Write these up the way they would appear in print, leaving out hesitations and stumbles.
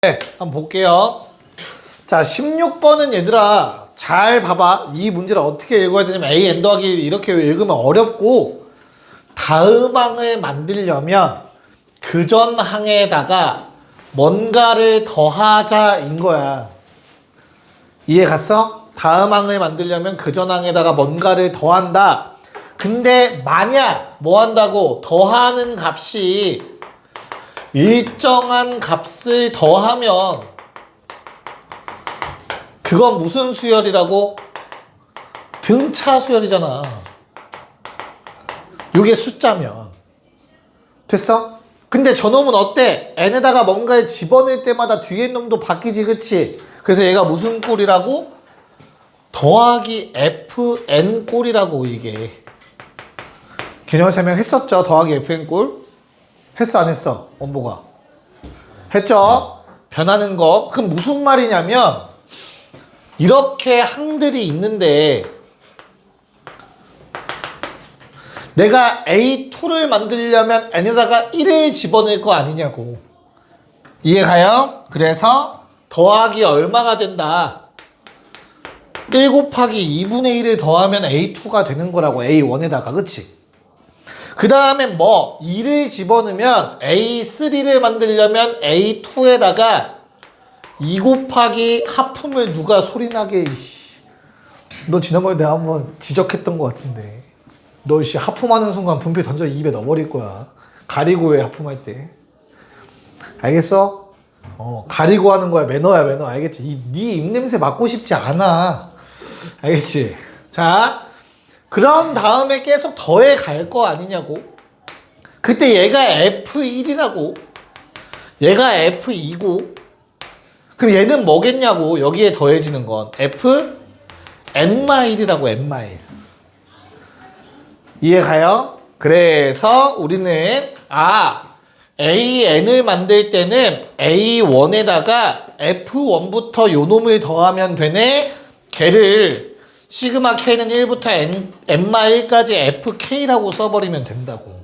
네, 한번 볼게요. 자, 16번은 얘들아 잘 봐봐. 이 문제를 어떻게 읽어야 되냐면 A n 더하기 이렇게 읽으면 어렵고, 다음 항을 만들려면 그 전 항에다가 뭔가를 더하자인 거야. 이해 갔어? 다음 항을 만들려면 그 전 항에다가 뭔가를 더한다. 근데 만약 뭐 한다고? 더하는 값이 일정한 값을 더하면 그건 무슨 수열이라고? 등차 수열이잖아. 요게 숫자면 됐어? 근데 저놈은 어때? n에다가 뭔가를 집어넣을 때마다 뒤에 놈도 바뀌지, 그치? 그래서 얘가 무슨 꼴이라고? 더하기 fn 꼴이라고. 이게 개념 설명했었죠? 더하기 fn 꼴 했어 안 했어? 원보가 했죠? 변하는 거. 그럼 무슨 말이냐면 이렇게 항들이 있는데 내가 A2를 만들려면 n에다가 1을 집어넣을 거 아니냐고. 이해가요? 그래서 더하기 얼마가 된다? 1 곱하기 2분의 1을 더하면 A2가 되는 거라고. A1에다가. 그치? 그 다음에 뭐 2를 집어넣으면 A3를 만들려면 A2에다가 2 곱하기 하품을 누가 소리나게. 이씨. 너 지난번에 내가 한번 지적했던 것 같은데 너 이씨 하품하는 순간 분필 던져 입에 넣어버릴 거야. 가리고 해, 하품할 때. 알겠어? 가리고 하는 거야. 매너야, 매너. 알겠지? 네 입냄새 맡고 싶지 않아. 알겠지? 자, 그런 다음에 계속 더해 갈 거 아니냐고. 그때 얘가 F1이라고. 얘가 F2고. 그럼 얘는 뭐겠냐고. 여기에 더해지는 건 Fn-1이라고. N-1. 이해가요? 그래서 우리는 AN을 만들 때는 A1에다가 F1부터 요 놈을 더하면 되네. 걔를 시그마 K는 1부터 N-1까지 FK라고 써버리면 된다고.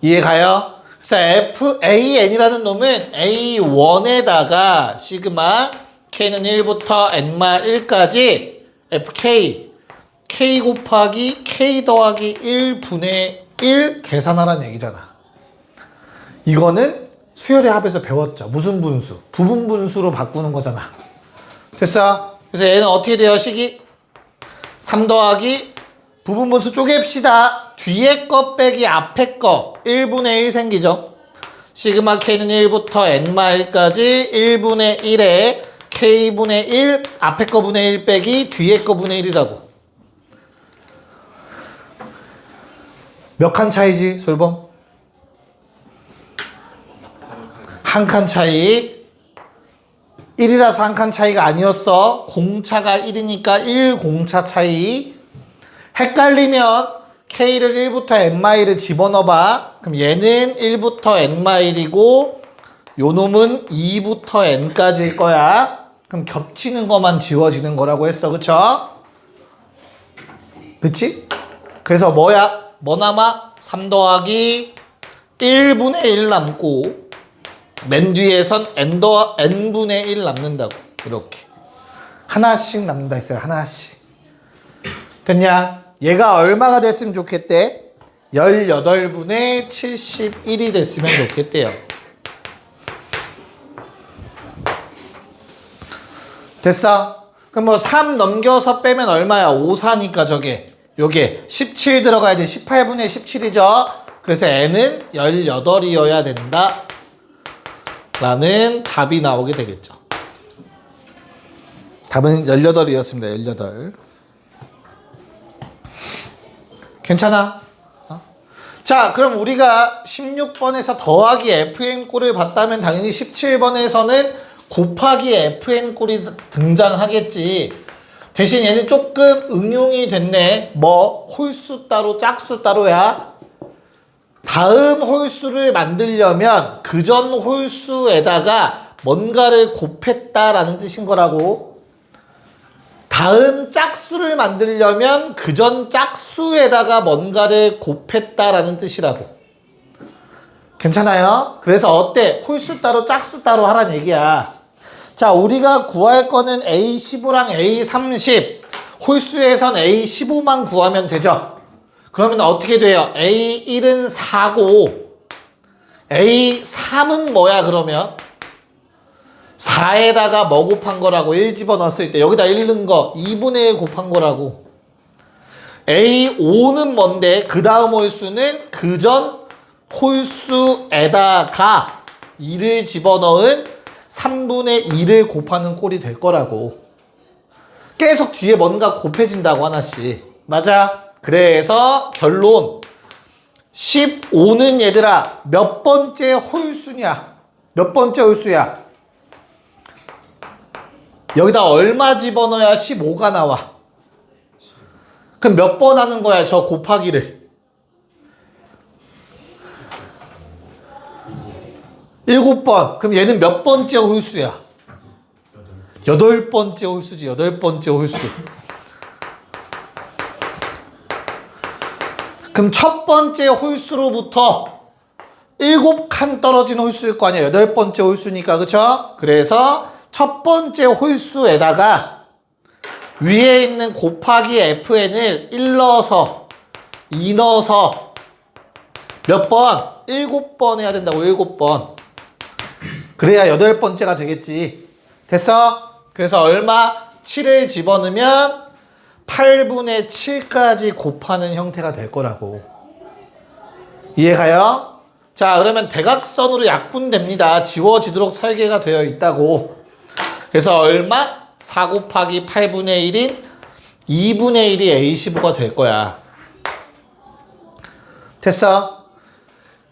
이해가요? 그래서 AN이라는 놈은 A1에다가 시그마 K는 1부터 N-1까지 FK K 곱하기 K 더하기 1분의 1 계산하라는 얘기잖아. 이거는 수열의 합에서 배웠죠. 무슨 분수? 부분 분수로 바꾸는 거잖아. 됐어? 그래서 얘는 어떻게 돼요? 식이 3 더하기 부분 분수 쪼갭시다. 뒤에 거 빼기 앞에 거 1분의 1 생기죠. 시그마 K는 1부터 N-1까지 1분의 1에 K분의 1 앞에 거 분의 1 빼기 뒤에 거 분의 1이라고. 몇 칸 차이지, 솔범? 한 칸 차이. 1이라서 한 칸 차이가 아니었어. 공차가 1이니까 1 공차 차이. 헷갈리면 K를 1부터 N-을 집어넣어봐. 그럼 얘는 1부터 N-이고 요 놈은 2부터 N까지일 거야. 그럼 겹치는 것만 지워지는 거라고 했어. 그쵸? 그치? 그래서 뭐야? 뭐 남아? 3 더하기 1분의 1 남고 맨 뒤에선 N분의 1 남는다고. 이렇게 하나씩 남는다 했어요. 하나씩. 됐냐? 얘가 얼마가 됐으면 좋겠대? 18분의 71이 됐으면 좋겠대요. 됐어? 그럼 뭐 3 넘겨서 빼면 얼마야? 5, 4니까 요게 17 들어가야 돼. 18분의 17이죠. 그래서 n은 18이어야 된다 라는 답이 나오게 되겠죠. 답은 18이었습니다. 18. 괜찮아? 자, 그럼 우리가 16번에서 더하기 fn꼴을 봤다면 당연히 17번에서는 곱하기 fn꼴이 등장하겠지. 대신 얘는 조금 응용이 됐네. 뭐 홀수 따로 짝수 따로야. 다음 홀수를 만들려면 그 전 홀수에다가 뭔가를 곱했다라는 뜻인 거라고. 다음 짝수를 만들려면 그 전 짝수에다가 뭔가를 곱했다라는 뜻이라고. 괜찮아요? 그래서 어때? 홀수 따로 짝수 따로 하란 얘기야. 자, 우리가 구할 거는 A15랑 A30. 홀수에선 A15만 구하면 되죠? 그러면 어떻게 돼요? A1은 4고 A3은 뭐야 그러면? 4에다가 뭐 곱한 거라고 1 집어넣었을 때 여기다 1 넣은 거 2분의 1 곱한 거라고. A5는 뭔데? 그 다음 홀수는 그전 홀수에다가 2를 집어넣은 3분의 2를 곱하는 꼴이 될 거라고. 계속 뒤에 뭔가 곱해진다고 하나씩. 맞아. 그래서 결론 15는 얘들아 몇 번째 홀수냐? 몇 번째 홀수야? 여기다 얼마 집어넣어야 15가 나와? 그럼 몇 번 하는 거야 저 곱하기를? 7번. 그럼 얘는 몇 번째 홀수야? 8번째 홀수지. 8번째 홀수. 그럼 첫 번째 홀수로부터 7칸 떨어진 홀수일 거 아니야. 8번째 홀수니까. 그쵸? 그래서 첫 번째 홀수에다가 위에 있는 곱하기 fn을 1 넣어서 2 넣어서 몇 번? 7번 해야 된다고. 7번. 그래야 8번째가 되겠지. 됐어? 그래서 얼마? 7을 집어넣으면 8분의 7까지 곱하는 형태가 될 거라고. 이해가요? 자, 그러면 대각선으로 약분됩니다. 지워지도록 설계가 되어 있다고. 그래서 얼마? 4 곱하기 8분의 1인 2분의 1이 A15가 될 거야. 됐어?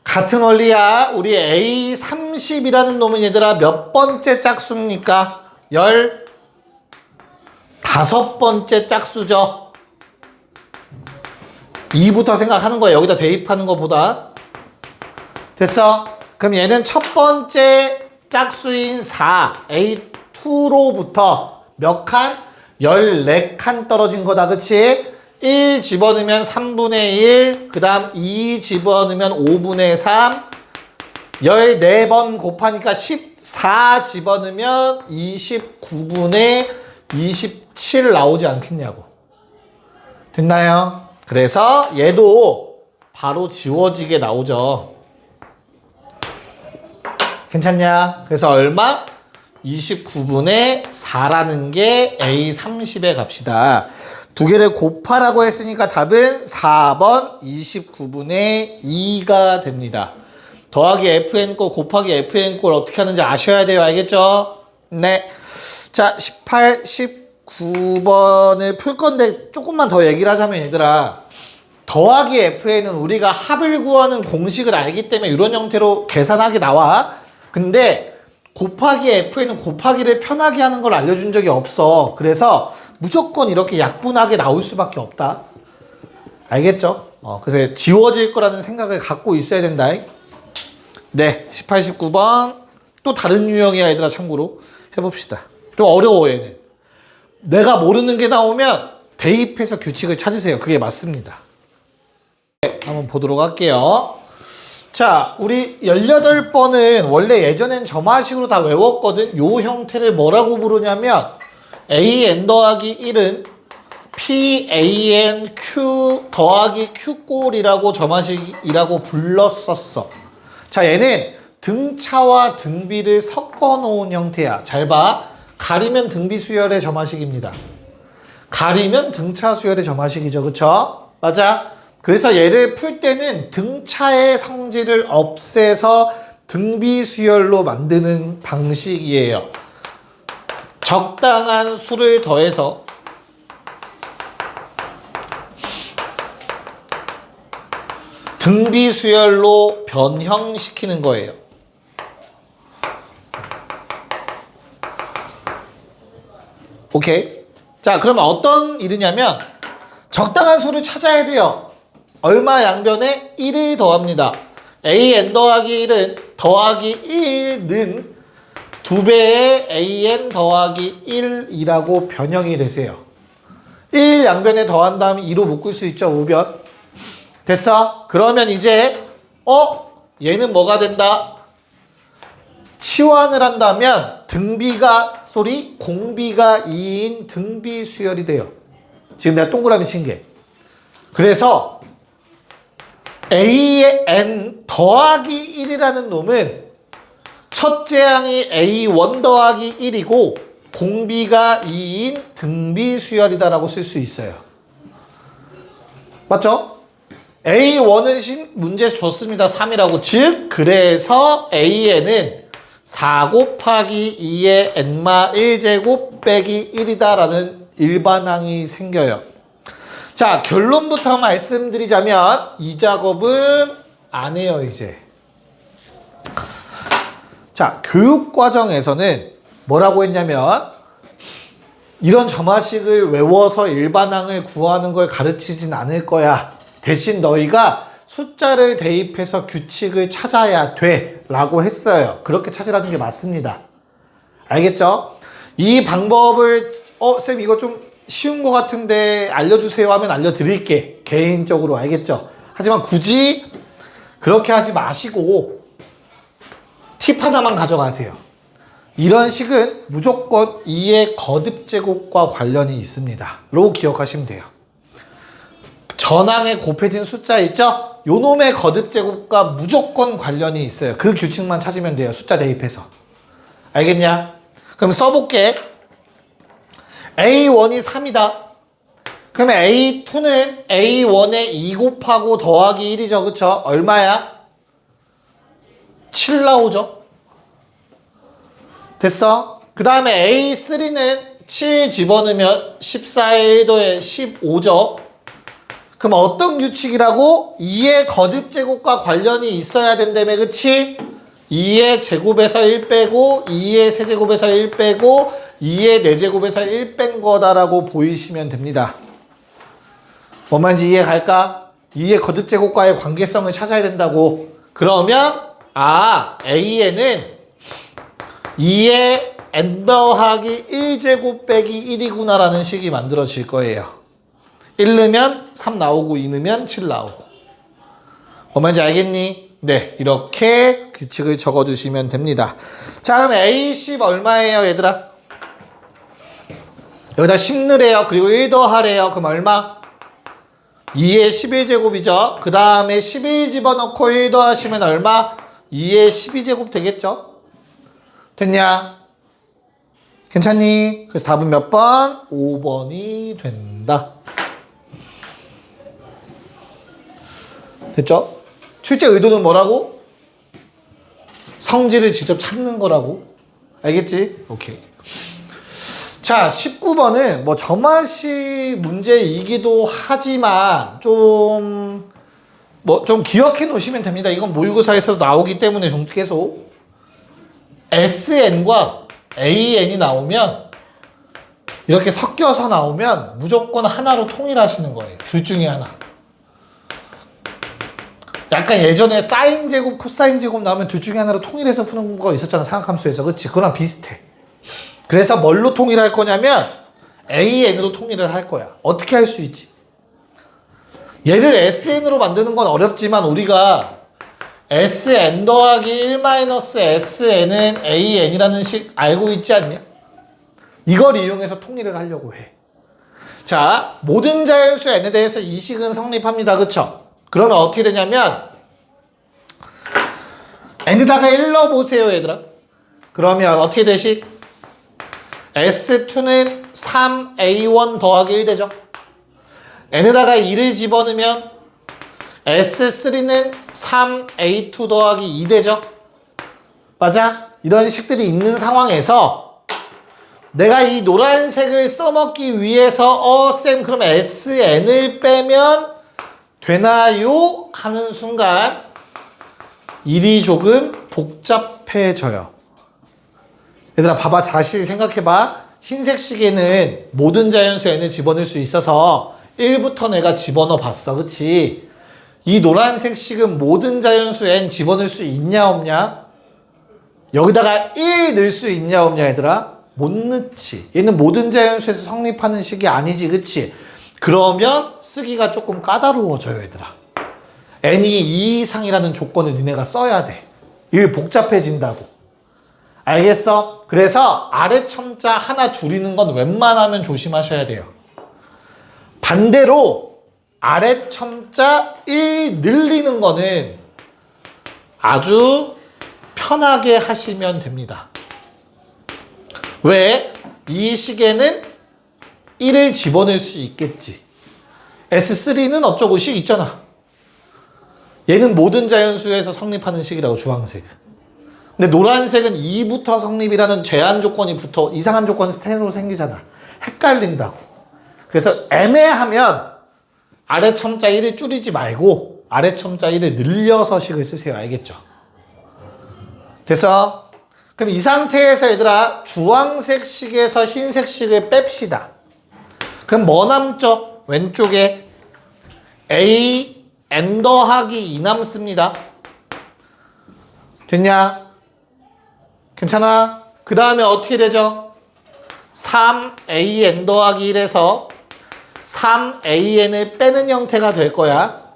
같은 원리야. 우리 A30이라는 놈은 얘들아 몇 번째 짝수입니까? 15번째 짝수죠. 2부터 생각하는 거야. 여기다 대입하는 것보다. 됐어? 그럼 얘는 첫 번째 짝수인 4, A2로부터 몇 칸? 14칸 떨어진 거다. 그치? 1 집어넣으면 3분의 1, 그 다음 2 집어넣으면 5분의 3, 14번 곱하니까 14 집어넣으면 29분의 27 나오지 않겠냐고. 됐나요? 그래서 얘도 바로 지워지게 나오죠. 괜찮냐? 그래서 얼마? 29분의 4라는 게 A30의 값이다. 두 개를 곱하라고 했으니까 답은 4번 29분의 2가 됩니다. 더하기 FN꼴 곱하기 FN꼴 어떻게 하는지 아셔야 돼요. 알겠죠? 네. 자, 18, 19번을 풀 건데 조금만 더 얘기를 하자면 얘들아, 더하기 FN은 우리가 합을 구하는 공식을 알기 때문에 이런 형태로 계산하기 나와. 근데 곱하기 FN은 곱하기를 편하게 하는 걸 알려준 적이 없어. 그래서 무조건 이렇게 약분하게 나올 수밖에 없다. 알겠죠? 그래서 지워질 거라는 생각을 갖고 있어야 된다. 네, 18, 19번 또 다른 유형이야 얘들아. 참고로 해봅시다. 좀 어려워 얘는. 내가 모르는 게 나오면 대입해서 규칙을 찾으세요. 그게 맞습니다. 네, 한번 보도록 할게요. 자, 우리 18번은 원래 예전엔 점화식으로 다 외웠거든. 요 형태를 뭐라고 부르냐면 AN 더하기 1은 PAN Q 더하기 Q꼴이라고 점화식이라고 불렀었어. 자, 얘는 등차와 등비를 섞어 놓은 형태야. 잘 봐. 가리면 등비 수열의 점화식입니다. 가리면 등차 수열의 점화식이죠. 그쵸? 맞아. 그래서 얘를 풀 때는 등차의 성질을 없애서 등비 수열로 만드는 방식이에요. 적당한 수를 더해서 등비 수열로 변형시키는 거예요. 오케이? 자, 그러면 어떤 일이냐면 적당한 수를 찾아야 돼요. 얼마 양변에 1을 더합니다. AN 더하기 1은 더하기 1는 2배의 AN 더하기 1이라고 변형이 되세요. 1 양변에 더한 다음에 2로 묶을 수 있죠. 우변. 됐어? 그러면 이제 얘는 뭐가 된다? 치환을 한다면 공비가 2인 등비 수열이 돼요. 지금 내가 동그라미 친 게. 그래서 A의 N 더하기 1이라는 놈은 첫째 항이 A1 더하기 1이고 공비가 2인 등비 수열이다라고 쓸 수 있어요. 맞죠? A1은 문제 줬습니다. 3이라고. 즉 그래서 AN은 4 곱하기 2의 n마 1제곱 빼기 1이다라는 일반항이 생겨요. 자, 결론부터 말씀드리자면 이 작업은 안 해요, 이제. 자, 교육과정에서는 뭐라고 했냐면 이런 점화식을 외워서 일반항을 구하는 걸 가르치진 않을 거야. 대신 너희가 숫자를 대입해서 규칙을 찾아야 돼 라고 했어요. 그렇게 찾으라는 게 맞습니다. 알겠죠? 이 방법을 쌤 이거 좀 쉬운 것 같은데 알려주세요 하면 알려드릴게. 개인적으로. 알겠죠? 하지만 굳이 그렇게 하지 마시고 팁 하나만 가져가세요. 이런 식은 무조건 2의 거듭제곱과 관련이 있습니다. 로 기억하시면 돼요. 전항에 곱해진 숫자 있죠? 요놈의 거듭제곱과 무조건 관련이 있어요. 그 규칙만 찾으면 돼요. 숫자 대입해서. 알겠냐? 그럼 써볼게. A1이 3이다. 그러면 A2는 A1에 2 곱하고 더하기 1이죠. 그쵸? 얼마야? 7 나오죠? 됐어? 그 다음에 A3는 7 집어넣으면 14의 1도에 15죠? 그럼 어떤 규칙이라고? 2의 거듭제곱과 관련이 있어야 된다며, 그치? 2의 제곱에서 1 빼고 2의 세제곱에서 1 빼고 2의 4제곱에서 1 뺀 거다라고 보이시면 됩니다. 뭔 말인지 이해 갈까? 2의 거듭제곱과의 관계성을 찾아야 된다고. 그러면 A에는 2의 n 더하기 1제곱 빼기 1이구나 라는 식이 만들어질 거예요. 1 넣으면 3 나오고 2 넣으면 7 나오고. 뭔 말인지 알겠니? 네, 이렇게 규칙을 적어주시면 됩니다. 자, 그럼 A10 얼마예요, 얘들아? 여기다 10 넣으래요. 그리고 1 더하래요. 그럼 얼마? 2의 11제곱이죠. 그 다음에 11 집어넣고 1 더하시면 얼마? 2의 12제곱 되겠죠? 됐냐? 괜찮니? 그래서 답은 몇 번? 5번이 된다. 됐죠? 출제 의도는 뭐라고? 성질을 직접 찾는 거라고. 알겠지? 오케이. 자, 19번은 뭐 점화식 문제이기도 하지만 좀 기억해 놓으시면 됩니다. 이건 모의고사에서도 나오기 때문에 좀 계속 SN과 AN이 나오면 이렇게 섞여서 나오면 무조건 하나로 통일하시는 거예요. 둘 중에 하나. 약간 예전에 사인 제곱, 코사인 제곱 나오면 둘 중에 하나로 통일해서 푸는 거 있었잖아. 삼각함수에서. 그치? 그거랑 비슷해. 그래서 뭘로 통일할 거냐면 AN으로 통일을 할 거야. 어떻게 할 수 있지? 얘를 SN으로 만드는 건 어렵지만 우리가 SN 더하기 1 SN은 AN이라는 식 알고 있지 않냐? 이걸 이용해서 통일을 하려고 해. 자, 모든 자연수 N에 대해서 이 식은 성립합니다. 그쵸? 그러면 어떻게 되냐면 N에다가 1 넣어보세요, 얘들아. 그러면 어떻게 되시? S2는 3A1 더하기 1 되죠? N에다가 2를 집어넣으면 S3는 3A2 더하기 2 되죠? 맞아? 이런 식들이 있는 상황에서 내가 이 노란색을 써먹기 위해서 쌤 그럼 SN을 빼면 되나요? 하는 순간 일이 조금 복잡해져요. 얘들아 봐봐. 다시 생각해봐. 흰색 식에는 모든 자연수 n을 집어넣을 수 있어서 1부터 내가 집어넣어 봤어. 그치? 이 노란색 식은 모든 자연수 n 집어넣을 수 있냐 없냐? 여기다가 1 넣을 수 있냐 없냐 얘들아? 못 넣지. 얘는 모든 자연수에서 성립하는 식이 아니지. 그치? 그러면 쓰기가 조금 까다로워져요, 얘들아. n이 2 이상이라는 조건을 니네가 써야 돼. 일 복잡해진다고. 알겠어? 그래서 아래 첨자 하나 줄이는 건 웬만하면 조심하셔야 돼요. 반대로 아래 첨자 1 늘리는 거는 아주 편하게 하시면 됩니다. 왜? 이 식에는 1을 집어넣을 수 있겠지. S3는 어쩌고 식 있잖아. 얘는 모든 자연수에서 성립하는 식이라고, 주황색은. 근데 노란색은 2부터 성립이라는 제한 조건이 붙어 이상한 조건이 새로 생기잖아. 헷갈린다고. 그래서 애매하면 아래 첨자 1을 줄이지 말고 아래 첨자 1을 늘려서 식을 쓰세요. 알겠죠? 됐어? 그럼 이 상태에서 얘들아 주황색 식에서 흰색 식을 뺍시다. 그럼 뭐 남죠? 왼쪽에 A n 더하기 2 남습니다. 됐냐? 괜찮아? 그 다음에 어떻게 되죠? 3an 더하기 1에서 3an을 빼는 형태가 될 거야.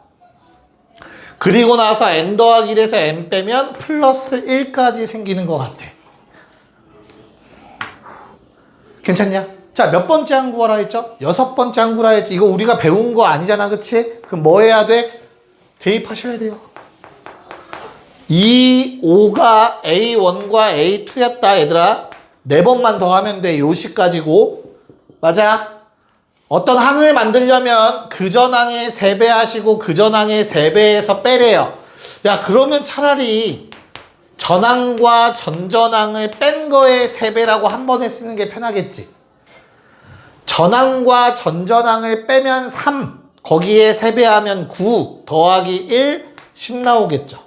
그리고 나서 n 더하기 1에서 n 빼면 플러스 1까지 생기는 것 같아. 괜찮냐? 자, 몇 번째 항구하라 했죠? 6번째 항구라 했지. 이거 우리가 배운 거 아니잖아, 그치? 그럼 뭐 해야 돼? 대입하셔야 돼요. 이 5가 A1과 A2였다, 얘들아. 4번만 더 하면 돼, 요 식 가지고. 맞아? 어떤 항을 만들려면 그 전항의 3배 하시고 그 전항의 3배에서 빼래요. 야, 그러면 차라리 전항과 전전항을 뺀 거에 3배라고 한 번에 쓰는 게 편하겠지. 전항과 전전항을 빼면 3, 거기에 3배 하면 9, 더하기 1, 10 나오겠죠.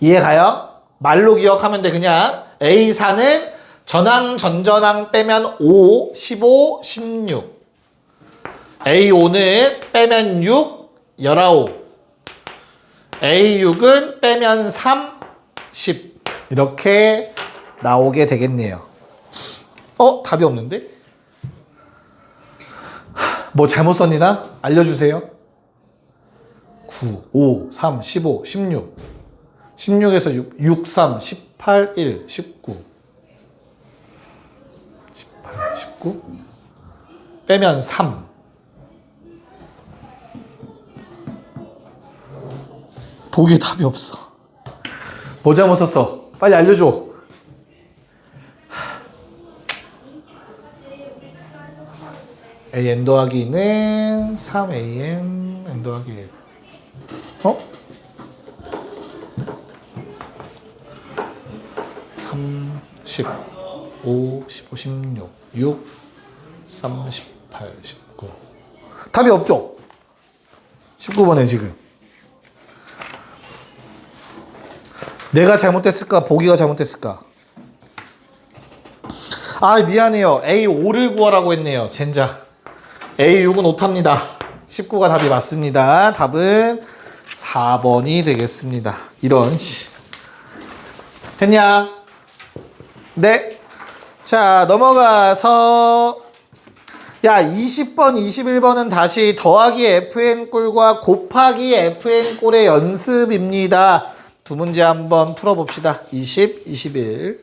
이해가요? 말로 기억하면 돼. 그냥 A4는 전항, 전전항 빼면 5, 15, 16. A5는 빼면 6, 19. A6은 빼면 3, 10. 이렇게 나오게 되겠네요. 답이 없는데? 뭐 잘못 썼니나? 알려주세요. 9, 5, 3, 15, 16. 16에서 6, 6, 3, 18, 1, 19. 18, 19. 빼면 3. 보기에 답이 없어. 뭐 잘못 썼어? 빨리 알려줘. an 더하기 2는 3an n 더하기 1. 3, 10, 5, 15, 16, 6, 3, 18, 19. 답이 없죠? 19번에 지금. 내가 잘못됐을까? 보기가 잘못됐을까? 아, 미안해요. A5를 구하라고 했네요. 젠장. A6은 오탑니다. 19가 답이 맞습니다. 답은 4번이 되겠습니다. 이런. 됐냐? 네. 자, 넘어가서 야, 20번, 21번은 다시 더하기 FN꼴과 곱하기 FN꼴의 연습입니다. 두 문제 한번 풀어봅시다. 20, 21.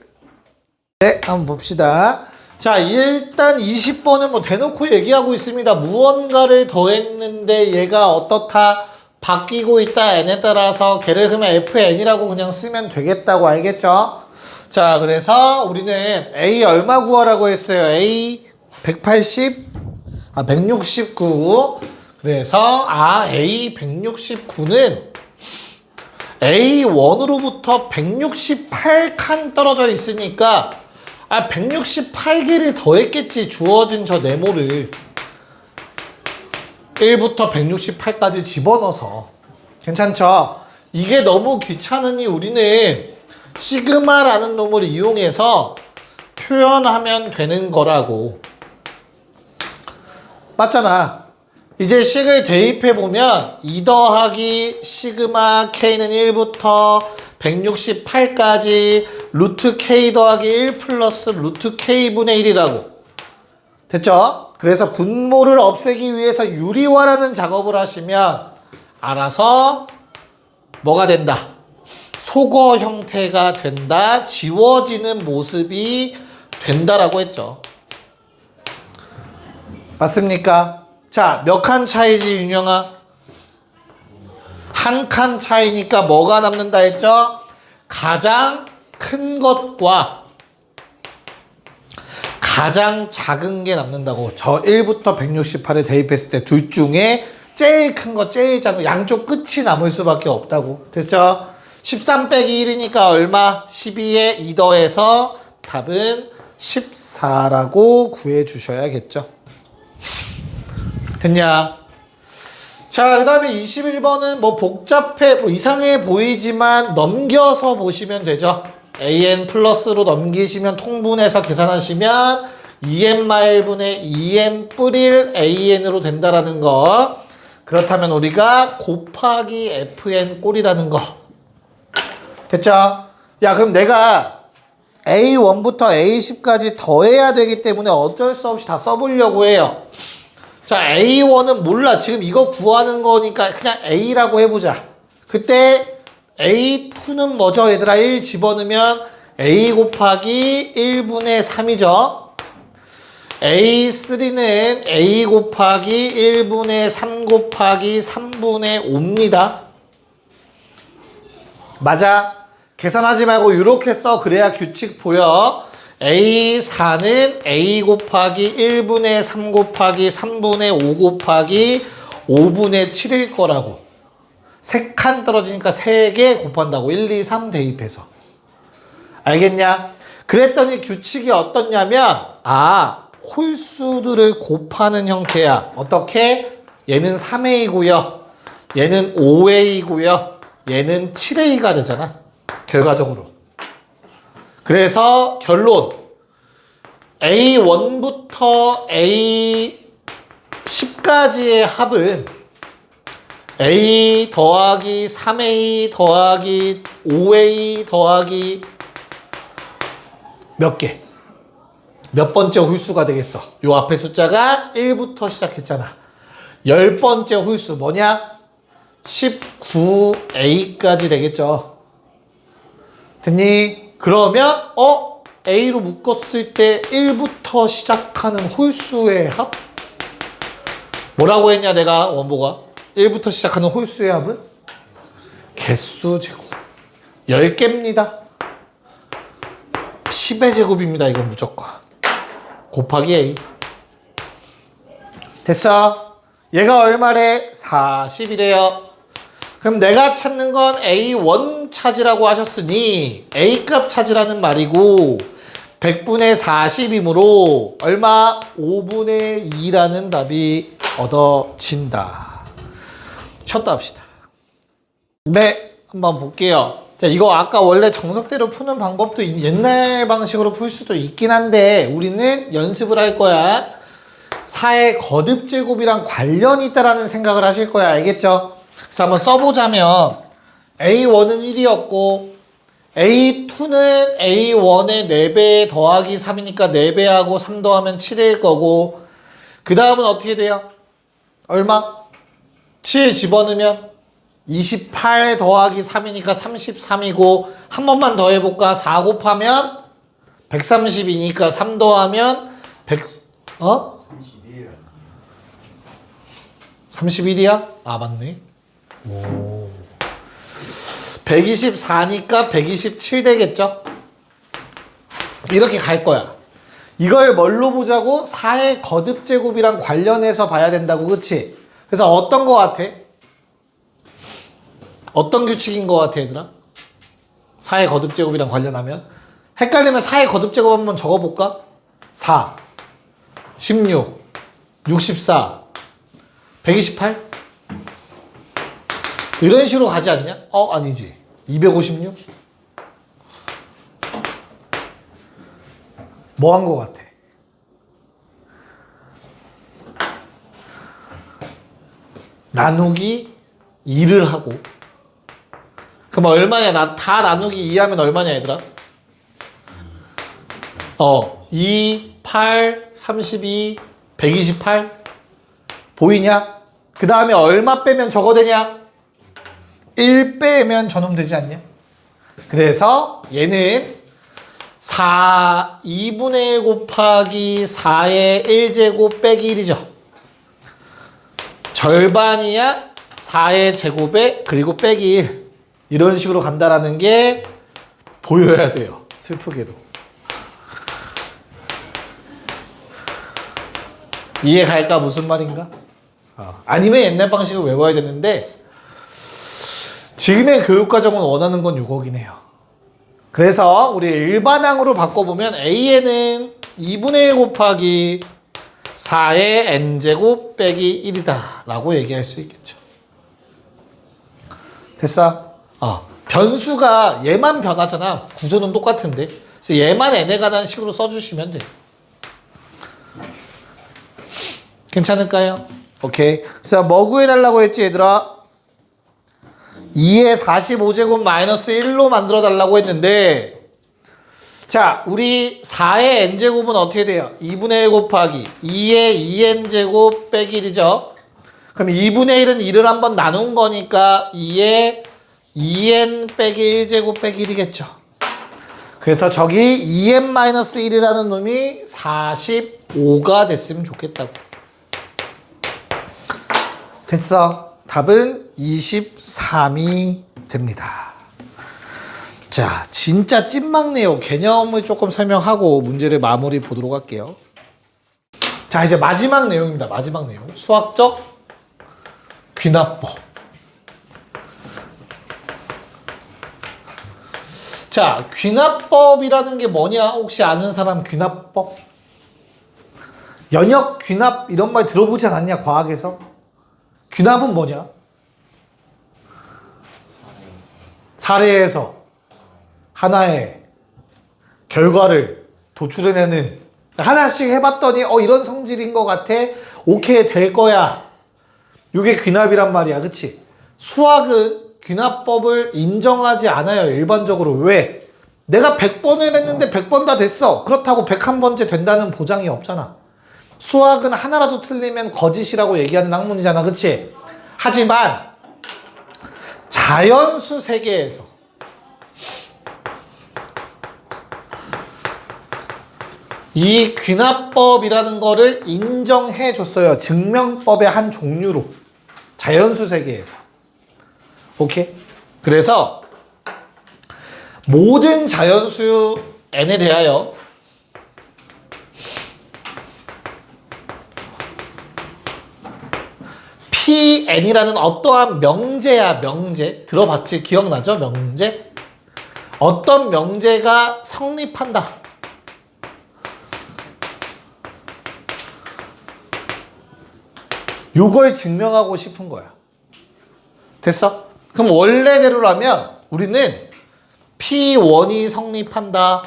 네, 한번 봅시다. 자, 일단 20번은 뭐 대놓고 얘기하고 있습니다. 무언가를 더했는데 얘가 어떻다, 바뀌고 있다, n에 따라서 걔를 그러면 fn이라고 그냥 쓰면 되겠다고. 알겠죠? 자, 그래서 우리는 a 얼마 구하라고 했어요? a 180, 169. 그래서 a 169는 A1으로부터 168칸 떨어져 있으니까 168개를 더했겠지. 주어진 저 네모를 1부터 168까지 집어넣어서. 괜찮죠? 이게 너무 귀찮으니 우리는 시그마라는 놈을 이용해서 표현하면 되는 거라고. 맞잖아. 이제 식을 대입해보면 2 더하기 시그마 K는 1부터 168까지 루트 K 더하기 1 플러스 루트 K분의 1이라고. 됐죠? 그래서 분모를 없애기 위해서 유리화라는 작업을 하시면 알아서 뭐가 된다? 속어 형태가 된다. 지워지는 모습이 된다라고 했죠. 맞습니까? 자, 몇 칸 차이지, 윤영아? 한 칸 차이니까 뭐가 남는다 했죠? 가장 큰 것과 가장 작은 게 남는다고. 저 1부터 168에 대입했을 때 둘 중에 제일 큰 거, 제일 작은 거, 양쪽 끝이 남을 수밖에 없다고. 됐죠? 13 빼기 1이니까 얼마? 12에 2 더해서 답은 14라고 구해주셔야겠죠. 됐냐? 자, 그 다음에 21번은 뭐 복잡해, 뭐 이상해 보이지만 넘겨서 보시면 되죠. an 플러스로 넘기시면 통분해서 계산하시면 2n-분의 2n 뿌릴 an으로 된다라는 거. 그렇다면 우리가 곱하기 fn 꼴이라는 거. 됐죠? 야, 그럼 내가 A1부터 A10까지 더해야 되기 때문에 어쩔 수 없이 다 써보려고 해요. 자, A1은 몰라. 지금 이거 구하는 거니까 그냥 A라고 해보자. 그때 A2는 뭐죠? 얘들아, 1 집어넣으면 A 곱하기 1분의 3이죠. A3는 A 곱하기 1분의 3 곱하기 3분의 5입니다. 맞아. 계산하지 말고 이렇게 써. 그래야 규칙 보여. A4는 A 곱하기 1분의 3 곱하기 3분의 5 곱하기 5분의 7일 거라고. 3칸 떨어지니까 3개 곱한다고. 1, 2, 3 대입해서. 알겠냐? 그랬더니 규칙이 어떻냐면 홀수들을 곱하는 형태야. 어떻게? 얘는 3A고요. 얘는 5A고요. 얘는 7A가 되잖아. 결과적으로. 그래서 결론. A1부터 A10까지의 합은 A 더하기 3A 더하기 5A 더하기 몇 개? 몇 번째 홀수가 되겠어? 요 앞에 숫자가 1부터 시작했잖아. 10번째 홀수 뭐냐? 19A까지 되겠죠. 됐니? 그러면 A로 묶었을 때 1부터 시작하는 홀수의 합? 뭐라고 했냐 내가 원보가? 1부터 시작하는 홀수의 합은? 개수 제곱. 10개입니다. 10의 제곱입니다. 이건 무조건. 곱하기 A. 됐어? 얘가 얼마래? 40이래요. 그럼 내가 찾는 건 A1 찾으라고 하셨으니 A값 찾으라는 말이고 100분의 40이므로 얼마? 5분의 2라는 답이 얻어진다. 쉬었다 합시다. 네, 한번 볼게요. 자, 이거 아까 원래 정석대로 푸는 방법도 옛날 방식으로 풀 수도 있긴 한데 우리는 연습을 할 거야. 4의 거듭제곱이랑 관련이 있다라는 생각을 하실 거야. 알겠죠? 그래서 한번 써보자면 A1은 1이었고 A2는 A1의 4배 더하기 3이니까 4배하고 3 더하면 7일 거고 그 다음은 어떻게 돼요? 얼마? 7 집어넣으면 28 더하기 3이니까 33이고 한 번만 더 해볼까? 4 곱하면 130이니까 3 더하면 100 31이야? 아 맞네. 오. 124니까 127 되겠죠? 이렇게 갈 거야. 이걸 뭘로 보자고? 4의 거듭제곱이랑 관련해서 봐야 된다고, 그치? 그래서 어떤 거 같아? 어떤 규칙인 거 같아, 얘들아? 4의 거듭제곱이랑 관련하면? 헷갈리면 4의 거듭제곱 한번 적어볼까? 4, 16, 64, 128? 이런 식으로 가지 않냐? 아니지. 256? 뭐 한 거 같아? 나누기 2를 하고 그럼 얼마냐? 다 나누기 2 하면 얼마냐 얘들아? 2, 8, 32, 128 보이냐? 그 다음에 얼마 빼면 저거 되냐? 1 빼면 저놈 되지 않냐? 그래서 얘는 2분의 1 곱하기 4의 1제곱 빼기 1이죠. 절반이야 4의 제곱에 그리고 빼기 1. 이런 식으로 간다라는 게 보여야 돼요. 슬프게도. 이해갈까? 무슨 말인가? 아니면 옛날 방식을 외워야 되는데 지금의 교육과정은 원하는 건 요거긴 해요. 그래서 우리 일반항으로 바꿔보면 A에는 2분의 1 곱하기 4의 n제곱 빼기 1이다 라고 얘기할 수 있겠죠. 됐어? 변수가 얘만 변하잖아. 구조는 똑같은데. 그래서 얘만 n에 관한 식으로 써주시면 돼요. 괜찮을까요? 오케이. 그래서 뭐 구해달라고 했지 얘들아? 2의 45제곱 마이너스 1로 만들어 달라고 했는데, 자, 우리 4의 n제곱은 어떻게 돼요? 2분의 1 곱하기 2의 2n제곱 빼기 1이죠. 그럼 2분의 1은 1을 한번 나눈 거니까 2의 2n 빼기 1제곱 빼기 1이겠죠. 그래서 저기 2n-1이라는 놈이 45가 됐으면 좋겠다고. 됐어. 답은 23이 됩니다. 자, 진짜 찐막내요. 개념을 조금 설명하고 문제를 마무리 보도록 할게요. 자, 이제 마지막 내용입니다. 마지막 내용. 수학적 귀납법. 자, 귀납법이라는 게 뭐냐? 혹시 아는 사람 귀납법? 연역 귀납 이런 말 들어보지 않았냐? 과학에서? 귀납은 뭐냐? 사례에서 하나의 결과를 도출해내는, 하나씩 해봤더니 이런 성질인 것 같아. 오케이 될 거야. 이게 귀납이란 말이야. 그치? 수학은 귀납법을 인정하지 않아요. 일반적으로. 왜? 내가 100번을 했는데 100번 다 됐어. 그렇다고 101번째 된다는 보장이 없잖아. 수학은 하나라도 틀리면 거짓이라고 얘기하는 학문이잖아. 그치? 하지만 자연수 세계에서 이 귀납법이라는 거를 인정해 줬어요. 증명법의 한 종류로. 자연수 세계에서. 오케이? 그래서 모든 자연수 n에 대하여 Pn이라는 어떠한 명제야, 명제. 들어봤지? 기억나죠? 명제? 어떤 명제가 성립한다. 요걸 증명하고 싶은 거야. 됐어? 그럼 원래대로라면 우리는 P1이 성립한다.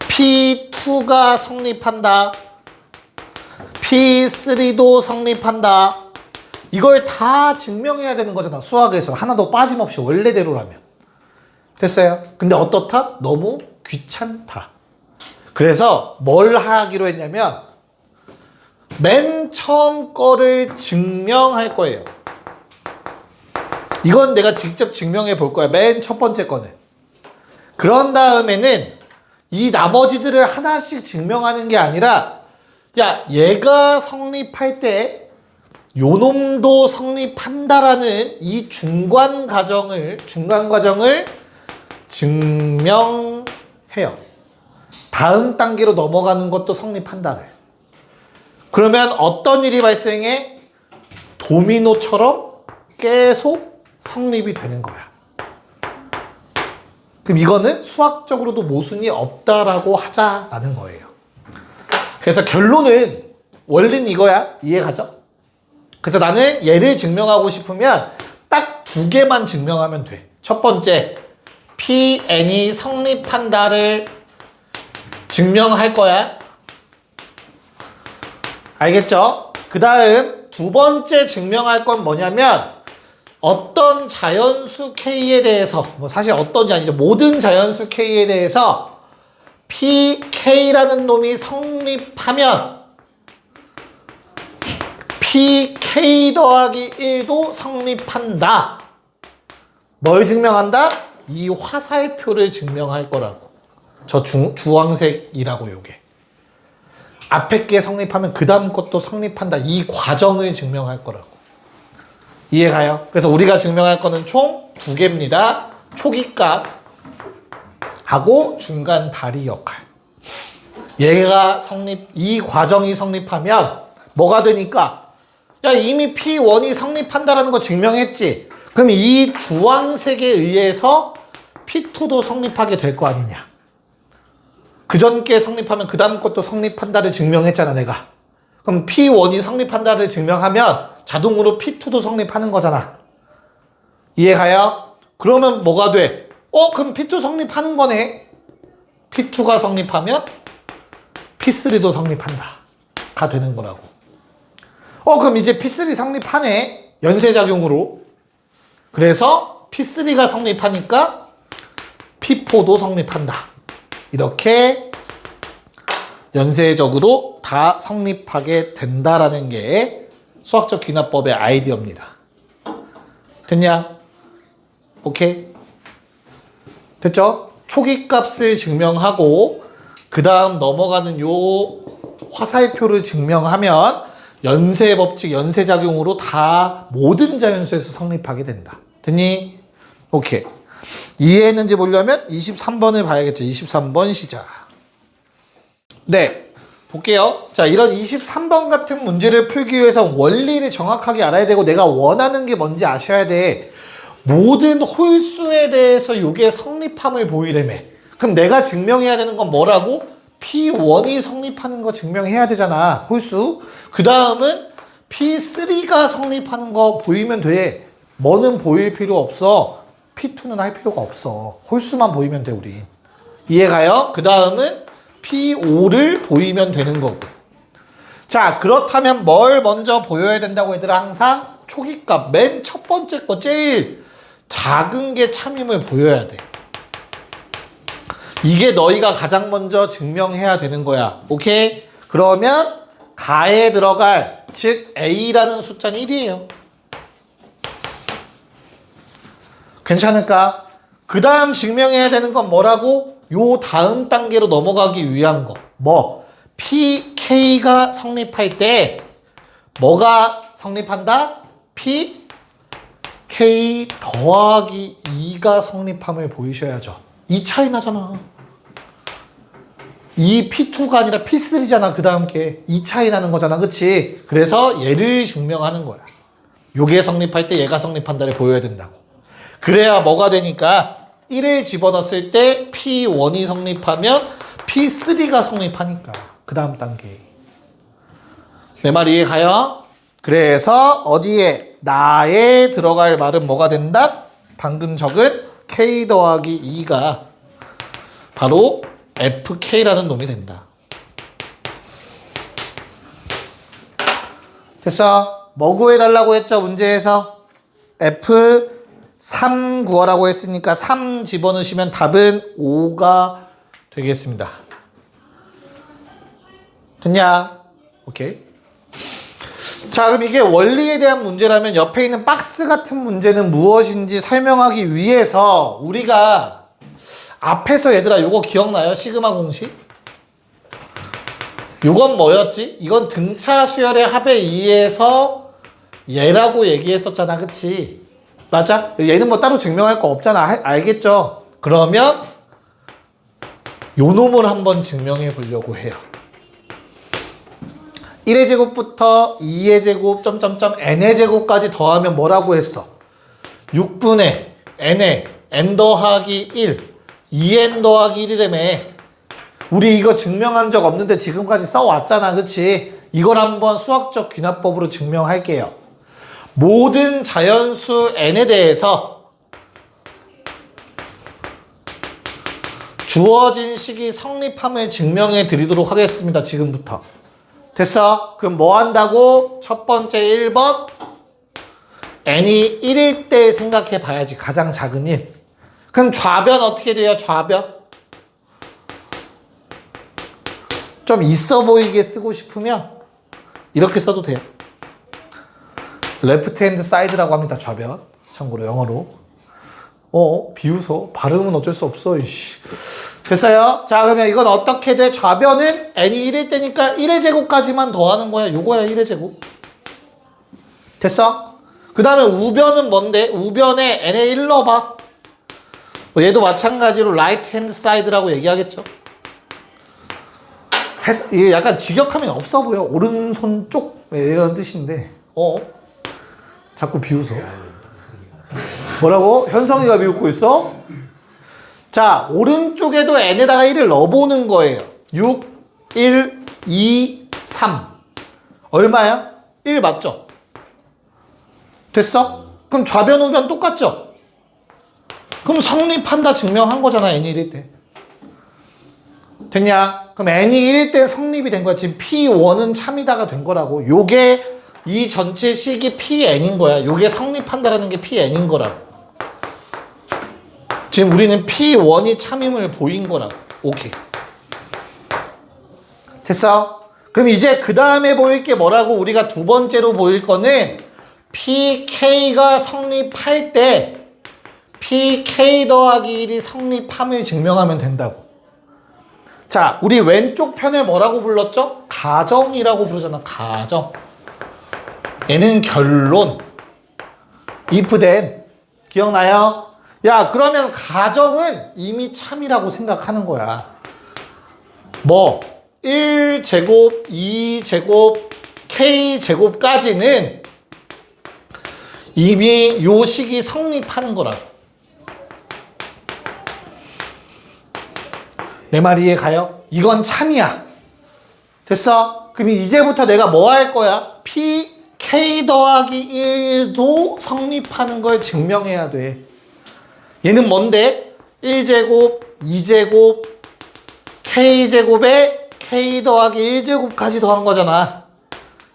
P2가 성립한다. P3도 성립한다. 이걸 다 증명해야 되는 거잖아. 수학에서 하나도 빠짐없이 원래대로라면. 됐어요? 근데 어떻다? 너무 귀찮다. 그래서 뭘 하기로 했냐면 맨 처음 거를 증명할 거예요. 이건 내가 직접 증명해 볼 거야. 맨 첫 번째 거는. 그런 다음에는 이 나머지들을 하나씩 증명하는 게 아니라, 야, 얘가 성립할 때 요놈도 성립한다라는 이 중간 과정을 증명해요. 다음 단계로 넘어가는 것도 성립한다를. 그러면 어떤 일이 발생해? 도미노처럼 계속 성립이 되는 거야. 그럼 이거는 수학적으로도 모순이 없다라고 하자라는 거예요. 그래서 결론은, 원리는 이거야. 이해가죠? 그래서 나는 얘를 증명하고 싶으면 딱 2개만 증명하면 돼. 첫 번째, Pn이 성립한다를 증명할 거야. 알겠죠? 그 다음 두 번째 증명할 건 뭐냐면, 어떤 자연수 K에 대해서, 사실 어떤이 아니죠. 모든 자연수 K에 대해서 PK라는 놈이 성립하면 pk 더하기 1도 성립한다. 뭘 증명한다? 이 화살표를 증명할 거라고. 저 주황색이라고 요게. 앞에 게 성립하면 그 다음 것도 성립한다. 이 과정을 증명할 거라고. 이해가요? 그래서 우리가 증명할 거는 총 2개입니다. 초기값 하고 중간 다리 역할. 얘가 이 과정이 성립하면 뭐가 되니까? 야, 이미 P1이 성립한다라는 거 증명했지? 그럼 이 주황색에 의해서 P2도 성립하게 될 거 아니냐? 그 전 게 성립하면 그 다음 것도 성립한다를 증명했잖아, 내가. 그럼 P1이 성립한다를 증명하면 자동으로 P2도 성립하는 거잖아. 이해가요? 그러면 뭐가 돼? 그럼 P2 성립하는 거네. P2가 성립하면 P3도 성립한다. 가 되는 거라고. 그럼 이제 P3 성립하네. 연쇄작용으로. 그래서 P3가 성립하니까 P4도 성립한다. 이렇게 연쇄적으로 다 성립하게 된다라는 게 수학적 귀납법의 아이디어입니다. 됐냐? 오케이? 됐죠? 초기값을 증명하고 그 다음 넘어가는 요 화살표를 증명하면 연쇄법칙, 연쇄작용으로 다 모든 자연수에서 성립하게 된다. 됐니? 오케이. 이해했는지 보려면 23번을 봐야겠죠. 23번 시작. 네. 볼게요. 자, 이런 23번 같은 문제를 풀기 위해서 원리를 정확하게 알아야 되고 내가 원하는 게 뭔지 아셔야 돼. 모든 홀수에 대해서 이게 성립함을 보이려며. 그럼 내가 증명해야 되는 건 뭐라고? P1이 성립하는 거 증명해야 되잖아. 홀수. 그 다음은 P3가 성립하는 거 보이면 돼. 뭐는 보일 필요 없어. P2는 할 필요가 없어. 홀수만 보이면 돼, 우리. 이해가요? 그 다음은 P5를 보이면 되는 거고. 자, 그렇다면 뭘 먼저 보여야 된다고 얘들아? 항상 초기값. 맨 첫 번째 거 제일 작은 게 참임을 보여야 돼. 이게 너희가 가장 먼저 증명해야 되는 거야. 오케이? 그러면 가에 들어갈, 즉 A라는 숫자는 1이에요. 괜찮을까? 그 다음 증명해야 되는 건 뭐라고? 요 다음 단계로 넘어가기 위한 거. 뭐? PK가 성립할 때 뭐가 성립한다? PK 더하기 2가 성립함을 보이셔야죠. 이 차이 나잖아. 이 P2가 아니라 P3잖아. 그 다음 게. 이 차이 나는 거잖아. 그치? 그래서 얘를 증명하는 거야. 요게 성립할 때 얘가 성립한다를 보여야 된다고. 그래야 뭐가 되니까 1을 집어넣었을 때 P1이 성립하면 P3가 성립하니까. 그 다음 단계. 내 말 이해가요? 그래서 어디에? 나에 들어갈 말은 뭐가 된다? 방금 적은 K 더하기 2가 바로 FK라는 놈이 된다. 됐어? 뭐 구해달라고 했죠? 문제에서 F3 구하라고 했으니까 3 집어넣으시면 답은 5가 되겠습니다. 됐냐? 오케이. 자, 그럼 이게 원리에 대한 문제라면 옆에 있는 박스 같은 문제는 무엇인지 설명하기 위해서 우리가 앞에서 얘들아 요거 기억나요? 시그마 공식? 요건 뭐였지? 이건 등차 수열의 합에 의해서 얘라고 얘기했었잖아. 그치? 맞아? 얘는 뭐 따로 증명할 거 없잖아. 알겠죠? 그러면 요 놈을 한번 증명해 보려고 해요. 1의 제곱부터 2의 제곱 점점점 n의 제곱까지 더하면 뭐라고 했어? 6분의 n의 n 더하기 1 2n 더하기 1이라며. 우리 이거 증명한 적 없는데 지금까지 써왔잖아. 그치? 이걸 한번 수학적 귀납법으로 증명할게요. 모든 자연수 n에 대해서 주어진 식이 성립함을 증명해 드리도록 하겠습니다. 지금부터. 됐어? 그럼 뭐 한다고? 첫 번째 1번 n이 1일 때 생각해 봐야지. 가장 작은 1. 그럼 좌변 어떻게 돼요? 좌변? 좀 있어 보이게 쓰고 싶으면 이렇게 써도 돼요. 레프트 핸드 사이드라고 합니다. 좌변. 참고로 영어로. 비웃어. 발음은 어쩔 수 없어. 이씨. 됐어요? 자, 그러면 이건 어떻게 돼? 좌변은 n이 1일 때니까 1의 제곱까지만 더하는 거야. 요거야, 1의 제곱. 됐어? 그 다음에 우변은 뭔데? 우변에 n에 1 넣어봐. 얘도 마찬가지로 라이트 핸드 사이드라고 얘기하겠죠? 이게 약간 직역하면 없어 보여. 오른손 쪽 이런 뜻인데 자꾸 비웃어. 뭐라고? 현성이가 비웃고 있어? 자, 오른쪽에도 n에다가 1을 넣어보는 거예요. 6, 1, 2, 3 얼마야? 1 맞죠? 됐어? 그럼 좌변 우변 똑같죠? 그럼 성립한다 증명한 거잖아. n이 1일 때. 됐냐? 그럼 n이 1일 때 성립이 된 거야. 지금 P1은 참이다가 된 거라고. 요게 이 전체 식이 Pn인 거야. 요게 성립한다라는 게 Pn인 거라고. 지금 우리는 P1이 참임을 보인 거라고. 오케이. 됐어? 그럼 이제 그 다음에 보일 게 뭐라고? 우리가 두 번째로 보일 거는 PK가 성립할 때 PK 더하기 1이 성립함을 증명하면 된다고. 자, 우리 왼쪽 편에 뭐라고 불렀죠? 가정이라고 부르잖아. 가정. 얘는 결론. if then. 기억나요? 야, 그러면 가정은 이미 참이라고 생각하는 거야. 뭐 1제곱, 2제곱, K제곱까지는 이미 요 식이 성립하는 거라고. 내 말 이해 가요? 이건 참이야. 됐어? 그럼 이제부터 내가 뭐 할 거야? PK 더하기 1도 성립하는 걸 증명해야 돼. 얘는 뭔데? 1제곱, 2제곱, K제곱에 K 더하기 1제곱까지 더한 거잖아.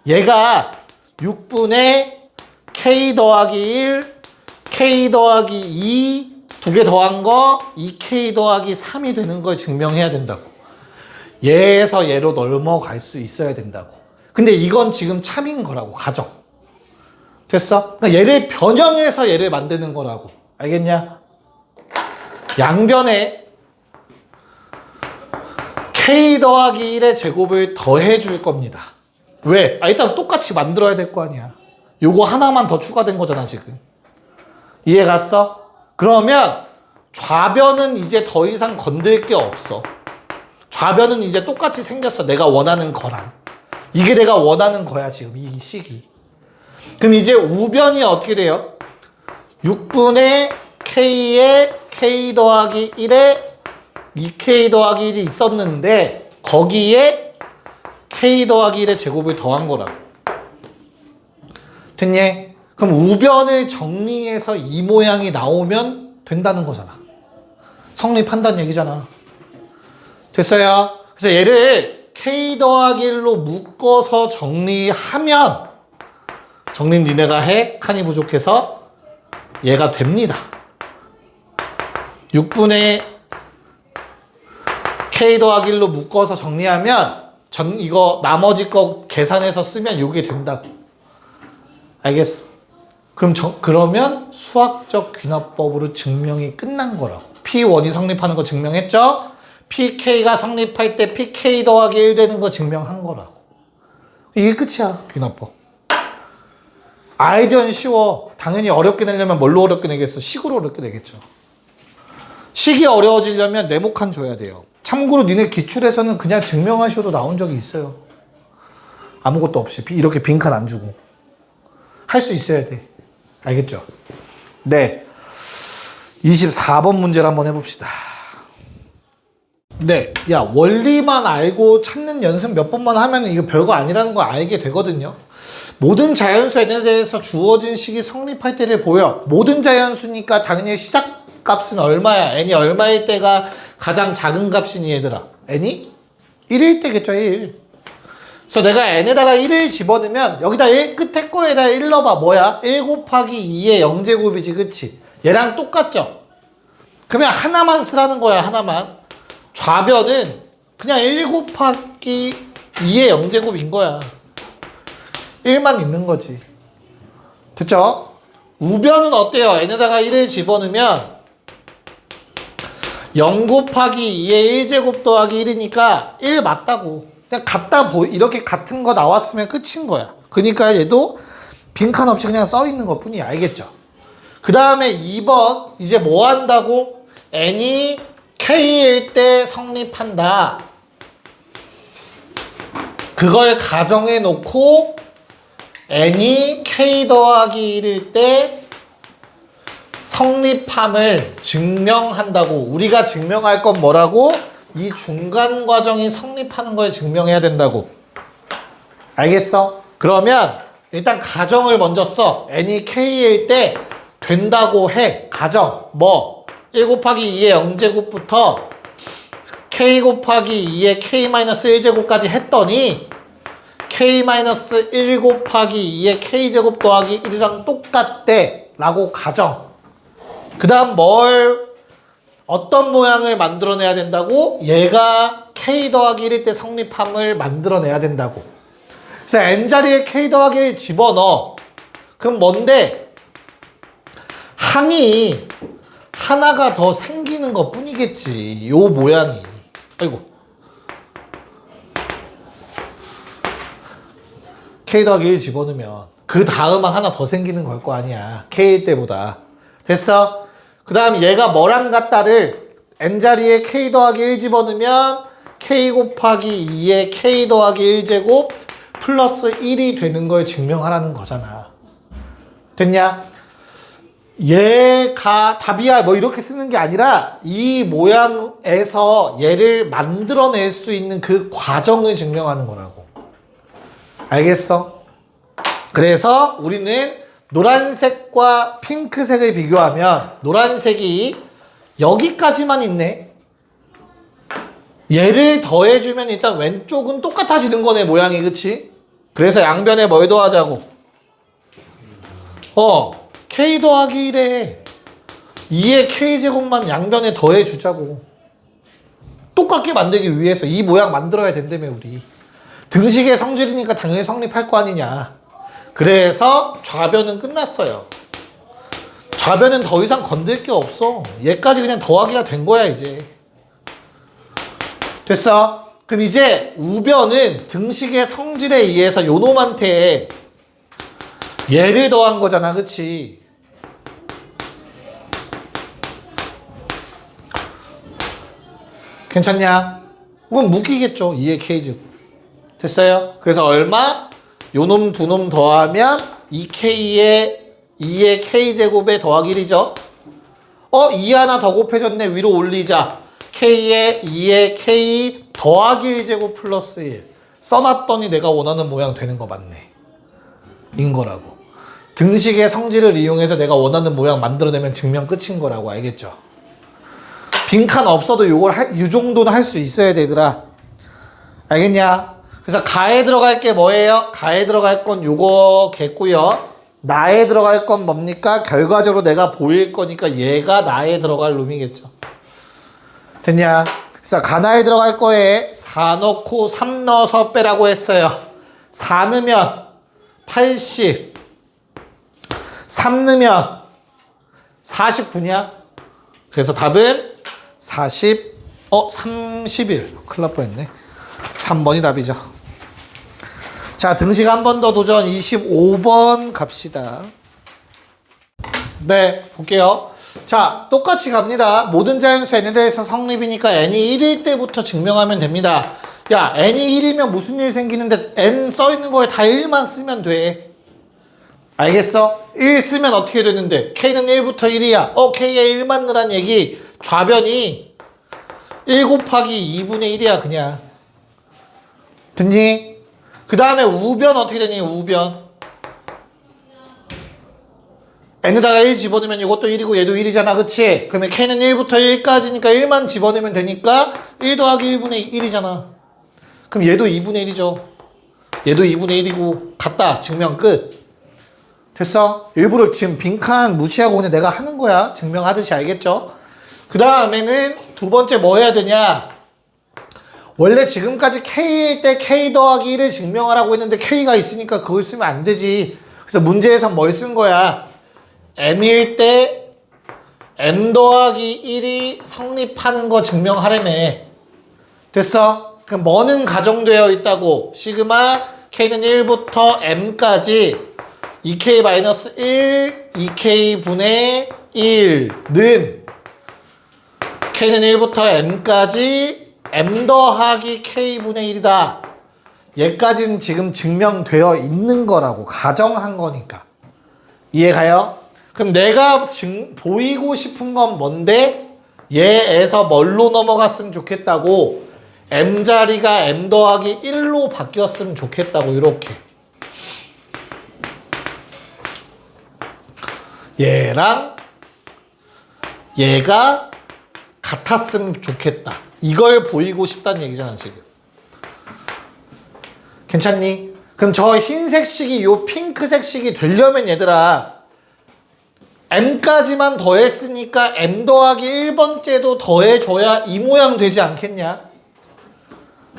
얘가 6분의 K 더하기 1, K 더하기 2 두 개 더한 거 2K 더하기 3이 되는 걸 증명해야 된다고. 얘에서 얘로 넘어갈 수 있어야 된다고. 근데 이건 지금 참인 거라고. 가정. 됐어? 그러니까 얘를 변형해서 얘를 만드는 거라고. 알겠냐? 양변에 K 더하기 1의 제곱을 더해 줄 겁니다. 왜? 일단 똑같이 만들어야 될 거 아니야. 요거 하나만 더 추가된 거잖아, 지금. 이해 갔어? 그러면 좌변은 이제 더 이상 건들 게 없어. 좌변은 이제 똑같이 생겼어. 내가 원하는 거랑. 이게 내가 원하는 거야, 지금 이 식이. 그럼 이제 우변이 어떻게 돼요? 6분의 K에 K 더하기 1에 2K 더하기 1이 있었는데 거기에 K 더하기 1의 제곱을 더한 거라고. 됐니? 그럼 우변을 정리해서 이 모양이 나오면 된다는 거잖아. 성립한다는 얘기잖아. 됐어요? 그래서 얘를 K 더하기 1로 묶어서 정리하면 정리 니네가 해. 칸이 부족해서 얘가 됩니다. 6분의 K 더하기 1로 묶어서 정리하면 이거 나머지 거 계산해서 쓰면 이게 된다고. 알겠어? 그러면 수학적 귀납법으로 증명이 끝난 거라고. P1이 성립하는 거 증명했죠? PK가 성립할 때 PK 더하기 1 되는 거 증명한 거라고. 이게 끝이야, 귀납법. 아이디어는 쉬워. 당연히 어렵게 내려면 뭘로 어렵게 내겠어? 식으로 어렵게 내겠죠. 식이 어려워지려면 네모칸 줘야 돼요. 참고로 니네 기출에서는 그냥 증명하셔도 나온 적이 있어요. 아무것도 없이 이렇게 빈칸 안 주고. 할 수 있어야 돼. 알겠죠? 네. 24번 문제를 한번 해봅시다. 네. 야, 원리만 알고 찾는 연습 몇 번만 하면 이거 별거 아니라는 거 알게 되거든요. 모든 자연수 n에 대해서 주어진 식이 성립할 때를 보여. 모든 자연수니까 당연히 시작값은 얼마야? n이 얼마일 때가 가장 작은 값이니 얘들아? n이 1일 때겠죠, 1. 그래서 내가 n에다가 1을 집어넣으면 여기다 1 끝에 거에다 1 넣어봐. 뭐야? 1 곱하기 2의 0제곱이지, 그치? 얘랑 똑같죠? 그러면 하나만 쓰라는 거야, 하나만. 좌변은 그냥 1 곱하기 2의 0제곱인 거야. 1만 있는 거지. 됐죠? 우변은 어때요? n에다가 1을 집어넣으면 0 곱하기 2의 1제곱 더하기 1이니까 1 맞다고. 그냥 이렇게 같은 거 나왔으면 끝인 거야. 그러니까 얘도 빈칸 없이 그냥 써 있는 것 뿐이야. 알겠죠? 그 다음에 2번 이제 뭐 한다고? n이 k일 때 성립한다. 그걸 가정해 놓고 n이 k 더하기 1일 때 성립함을 증명한다고. 우리가 증명할 건 뭐라고? 이 중간 과정이 성립하는 걸 증명해야 된다고. 알겠어? 그러면 일단 가정을 먼저 써. n이 k일 때 된다고 해. 가정. 뭐? 1 곱하기 2의 0제곱부터 k 곱하기 2의 k-1제곱까지 했더니 k-1 곱하기 2의 k제곱 더하기 1이랑 똑같대 라고 가정. 그 다음 어떤 모양을 만들어내야 된다고? 얘가 k 더하기 1일 때 성립함을 만들어내야 된다고. 그래서 n자리에 k 더하기 1 집어넣어. 그럼 뭔데? 항이 하나가 더 생기는 것 뿐이겠지. 요 모양이. 아이고. k 더하기 1 집어넣으면 그 다음 하나 더 생기는 걸 거 아니야. k 때보다. 됐어? 그 다음 얘가 뭐랑 같다를 n자리에 k 더하기 1 집어넣으면 k 곱하기 2의 k 더하기 1제곱 플러스 1이 되는 걸 증명하라는 거잖아. 됐냐? 얘가 답이야 뭐 이렇게 쓰는 게 아니라 이 모양에서 얘를 만들어낼 수 있는 그 과정을 증명하는 거라고. 알겠어? 그래서 우리는 노란색과 핑크색을 비교하면 노란색이 여기까지만 있네. 얘를 더해주면 일단 왼쪽은 똑같아지는 거네 모양이. 그치? 그래서 양변에 뭘 더하자고? k 더하기 1에 2의 k제곱만 양변에 더해주자고. 똑같게 만들기 위해서 이 모양 만들어야 된다며 우리. 등식의 성질이니까 당연히 성립할 거 아니냐. 그래서 좌변은 끝났어요. 좌변은 더 이상 건들 게 없어. 얘까지 그냥 더하기가 된 거야 이제. 됐어? 그럼 이제 우변은 등식의 성질에 의해서 요놈한테 얘를 더한 거잖아. 그치? 괜찮냐? 그건 묶이겠죠. 2의 k제곱. 됐어요? 그래서 얼마? 요놈 두 놈 더하면 2k의 2의 k제곱에 더하기 1이죠. 2 하나 더 곱해졌네. 위로 올리자. k의 2의 k 더하기 1제곱 플러스 1. 써놨더니 내가 원하는 모양 되는 거 맞네. 인 거라고. 등식의 성질을 이용해서 내가 원하는 모양 만들어내면 증명 끝인 거라고. 알겠죠? 빈칸 없어도 요 정도는 할 수 있어야 되더라. 알겠냐? 그래서 가에 들어갈 게 뭐예요? 가에 들어갈 건 요거겠고요. 나에 들어갈 건 뭡니까? 결과적으로 내가 보일 거니까 얘가 나에 들어갈 놈이겠죠. 됐냐? 그래서 가나에 들어갈 거에 4 넣고 3 넣어서 빼라고 했어요. 4 넣으면 80, 3 넣으면 49냐? 그래서 답은 31. 큰일 날 뻔했네. 3번이 답이죠. 자, 등식 한 번 더 도전. 25번 갑시다. 네, 볼게요. 자, 똑같이 갑니다. 모든 자연수 n에 대해서 성립이니까 n이 1일 때부터 증명하면 됩니다. 야, n이 1이면 무슨 일 생기는데 n 써있는 거에 다 1만 쓰면 돼. 알겠어? 1 쓰면 어떻게 되는데? k는 1부터 1이야. k에 1만 넣으란 얘기. 좌변이 1 곱하기 2분의 1이야 그냥. 됐니? 그 다음에 우변 어떻게 되니? 우변 n에다가 1 집어넣으면 이것도 1이고 얘도 1이잖아. 그치? 그러면 k는 1부터 1까지니까 1만 집어넣으면 되니까 1 더하기 1분의 1이잖아. 그럼 얘도 2분의 1이죠. 얘도 2분의 1이고 같다. 증명 끝. 됐어? 일부러 지금 빈칸 무시하고 그냥 내가 하는 거야. 증명하듯이. 알겠죠? 그 다음에는 두 번째 뭐 해야 되냐? 원래 지금까지 k일 때 k 더하기 1을 증명하라고 했는데 k가 있으니까 그걸 쓰면 안 되지. 그래서 문제에서 뭘 쓴 거야? m일 때 m 더하기 1이 성립하는 거 증명하라며. 됐어? 그럼 뭐는 가정되어 있다고? 시그마 k는 1부터 m까지 2k-1, 2k분의 1는 k는 1부터 m까지 m 더하기 k분의 1이다. 얘까지는 지금 증명되어 있는 거라고. 가정한 거니까. 이해가요? 그럼 내가 보이고 싶은 건 뭔데? 얘에서 뭘로 넘어갔으면 좋겠다고? m자리가 m 더하기 1로 바뀌었으면 좋겠다고. 이렇게. 얘랑 얘가 같았으면 좋겠다. 이걸 보이고 싶다는 얘기잖아 지금. 괜찮니? 그럼 저 흰색 식이 요 핑크색 식이 되려면 얘들아 m까지만 더했으니까 m 더하기 1번째도 더해줘야 이 모양 되지 않겠냐?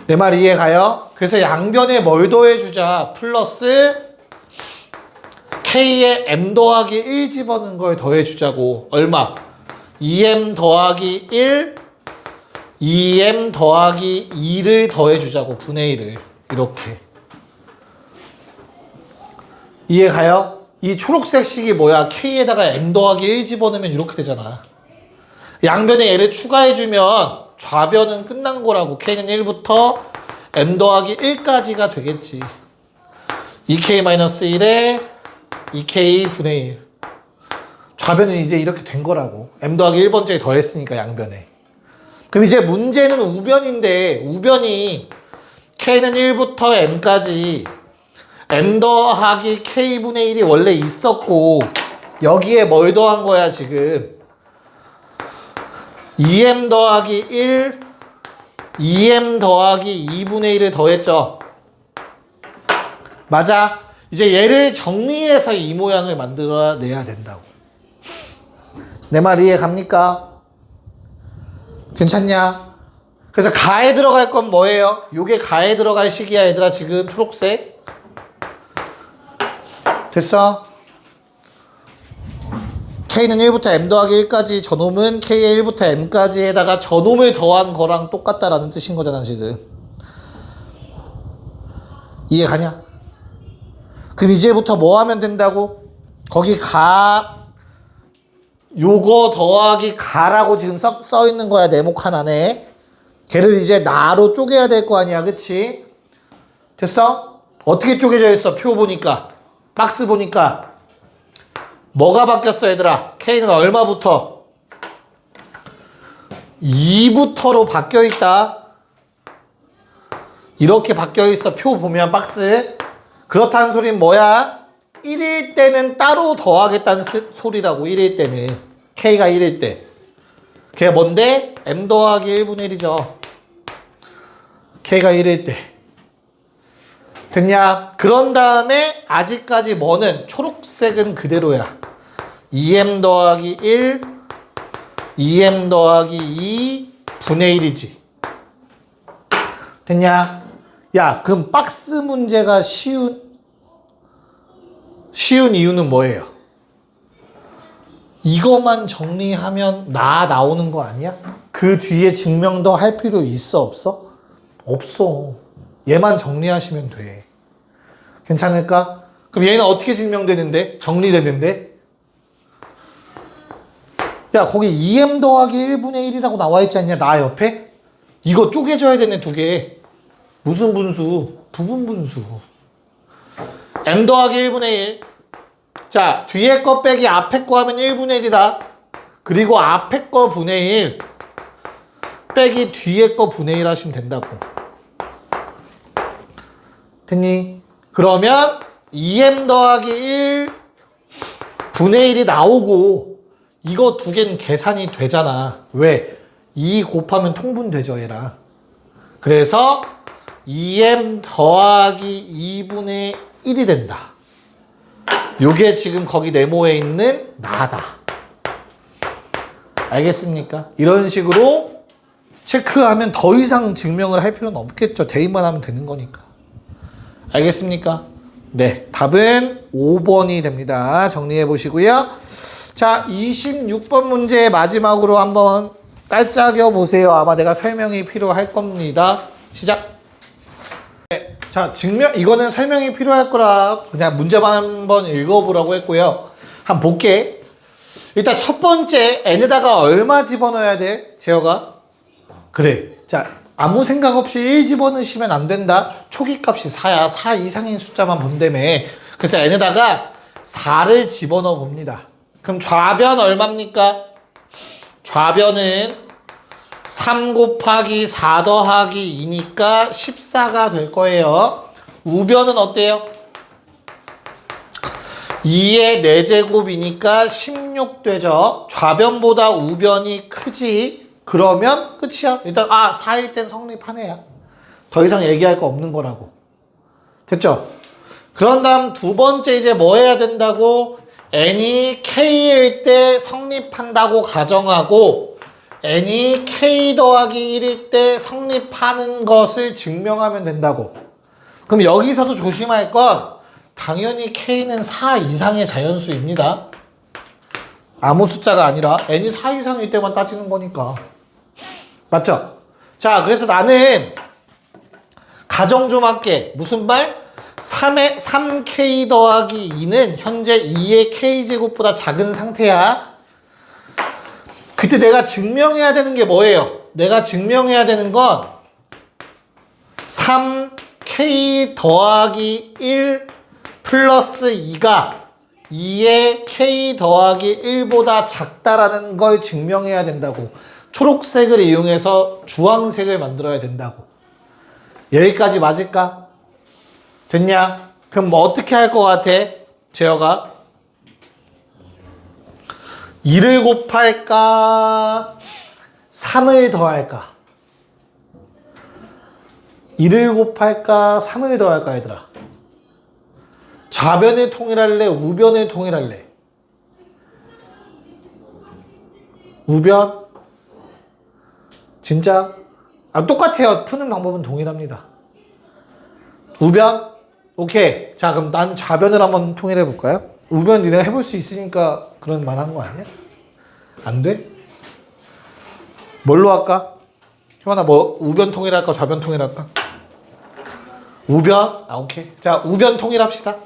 내 말 이해가요? 그래서 양변에 뭘 더해주자? 플러스 k에 m 더하기 1 집어넣은 걸 더해주자고. 얼마? 2m 더하기 1, 2m 더하기 2를 더해주자고. 분의 1을. 이렇게. 이해가요? 이 초록색 식이 뭐야? k에다가 m 더하기 1 집어넣으면 이렇게 되잖아. 양변에 얘를 추가해주면 좌변은 끝난 거라고. k는 1부터 m 더하기 1까지가 되겠지. 2k-1에 2k 분의 1. 좌변은 이제 이렇게 된 거라고. m 더하기 1번째에 더했으니까 양변에. 그럼 이제 문제는 우변인데 우변이 k는 1부터 m까지 m 더하기 k분의 1이 원래 있었고 여기에 뭘 더한 거야 지금? 2m 더하기 1, 2m 더하기 2분의 1을 더했죠. 맞아. 이제 얘를 정리해서 이 모양을 만들어내야 된다고. 내 말 이해 갑니까? 괜찮냐? 그래서 가에 들어갈 건 뭐예요? 요게 가에 들어갈 식이야 얘들아. 지금 초록색 됐어? k는 1부터 m 더하기 1까지 저놈은 k의 1부터 m까지 에다가 저놈을 더한 거랑 똑같다라는 뜻인 거잖아 지금. 이해 가냐? 그럼 이제부터 뭐 하면 된다고? 거기 가, 요거 더하기 가라고 지금 써 있는 거야 네모칸 안에. 걔를 이제 나로 쪼개야 될 거 아니야, 그치? 됐어? 어떻게 쪼개져 있어? 표 보니까, 박스 보니까 뭐가 바뀌었어 얘들아? k는 얼마부터? 2부터로 바뀌어 있다. 이렇게 바뀌어 있어. 표 보면 박스. 그렇다는 소리는 뭐야? 1일 때는 따로 더하겠다는 소리라고. 1일 때는 k가 1일 때 그게 뭔데? m 더하기 1분의 1이죠 k가 1일 때. 됐냐? 그런 다음에 아직까지 뭐는? 초록색은 그대로야. 2m 더하기 1, 2m 더하기 2 분의 1이지. 됐냐? 야, 그럼 박스 문제가 쉬운 이유는 뭐예요? 이거만 정리하면 나오는 거 아니야? 그 뒤에 증명도 할 필요 있어 없어? 없어. 얘만 정리하시면 돼. 괜찮을까? 그럼 얘는 어떻게 증명되는데? 정리되는데? 야, 거기 2m 더하기 1분의 1이라고 나와 있지 않냐? 나 옆에? 이거 쪼개져야 되네, 두 개. 무슨 분수? 부분 분수. m 더하기 1분의 1. 자, 뒤에 거 빼기 앞에 거 하면 1분의 1이다. 그리고 앞에 거 분의 1 빼기 뒤에 거 분의 1 하시면 된다고. 됐니? 그러면 2m 더하기 1 분의 1이 나오고 이거 두 개는 계산이 되잖아. 왜? 2 곱하면 통분되죠 얘랑. 그래서 2m 더하기 2분의 1이 된다. 요게 지금 거기 네모에 있는 나다. 알겠습니까? 이런 식으로 체크하면 더 이상 증명을 할 필요는 없겠죠. 대입만 하면 되는 거니까. 알겠습니까? 네, 답은 5번이 됩니다. 정리해 보시고요. 자, 26번 문제 마지막으로 한번 깔짝여 보세요. 아마 내가 설명이 필요할 겁니다. 시작. 네, 자, 이거는 설명이 필요할 거라 그냥 문제만 한번 읽어보라고 했고요. 한번 볼게. 일단 첫 번째, n에다가 얼마 집어넣어야 돼? 재혁아? 그래. 자, 아무 생각 없이 1 집어넣으시면 안 된다. 초기값이 4야. 4 이상인 숫자만 본다며. 그래서 n에다가 4를 집어넣어 봅니다. 그럼 좌변 얼마입니까? 좌변은 3 곱하기 4 더하기 2니까 14가 될 거예요. 우변은 어때요? 2의 4제곱이니까 16 되죠. 좌변보다 우변이 크지. 그러면 끝이야. 일단 4일 땐 성립하네요. 더 이상 얘기할 거 없는 거라고. 됐죠? 그런 다음 두 번째 이제 뭐 해야 된다고? n이 k일 때 성립한다고 가정하고 n이 k 더하기 1일 때 성립하는 것을 증명하면 된다고. 그럼 여기서도 조심할 건 당연히 k는 4 이상의 자연수입니다. 아무 숫자가 아니라 n이 4 이상일 때만 따지는 거니까. 맞죠? 자, 그래서 나는 가정 좀 할게. 무슨 말? 3k 더하기 2는 현재 2의 k제곱보다 작은 상태야. 그때 내가 증명해야 되는 게 뭐예요? 내가 증명해야 되는 건 3k 더하기 1 플러스 2가 2의 k 더하기 1보다 작다라는 걸 증명해야 된다고. 초록색을 이용해서 주황색을 만들어야 된다고. 여기까지 맞을까? 됐냐? 그럼 뭐 어떻게 할 것 같아? 재혁아? 2를 곱할까? 3을 더할까? 2를 곱할까? 3을 더할까? 얘들아. 좌변을 통일할래? 우변을 통일할래? 우변? 진짜? 똑같아요. 푸는 방법은 동일합니다. 우변? 오케이. 자, 그럼 난 좌변을 한번 통일해 볼까요? 우변 니네가 해볼 수 있으니까 그런 말 한 거 아니야? 안 돼? 뭘로 할까? 효원아, 뭐 우변 통일할까? 좌변 통일할까? 우변? 오케이. 자, 우변 통일합시다.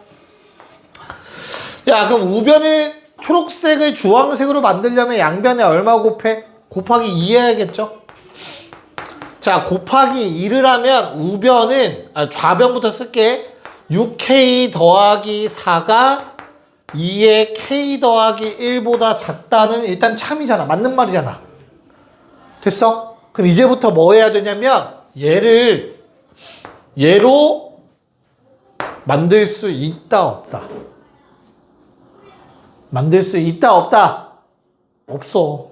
야, 그럼 우변을 초록색을 주황색으로 만들려면 양변에 얼마 곱해? 곱하기 2 해야겠죠? 자, 곱하기 2를 하면 우변은 좌변부터 쓸게. 6k 더하기 4가 2의 k 더하기 1보다 작다는 일단 참이잖아. 맞는 말이잖아. 됐어? 그럼 이제부터 뭐 해야 되냐면 얘로 만들 수 있다 없다? 만들 수 있다 없다? 없어.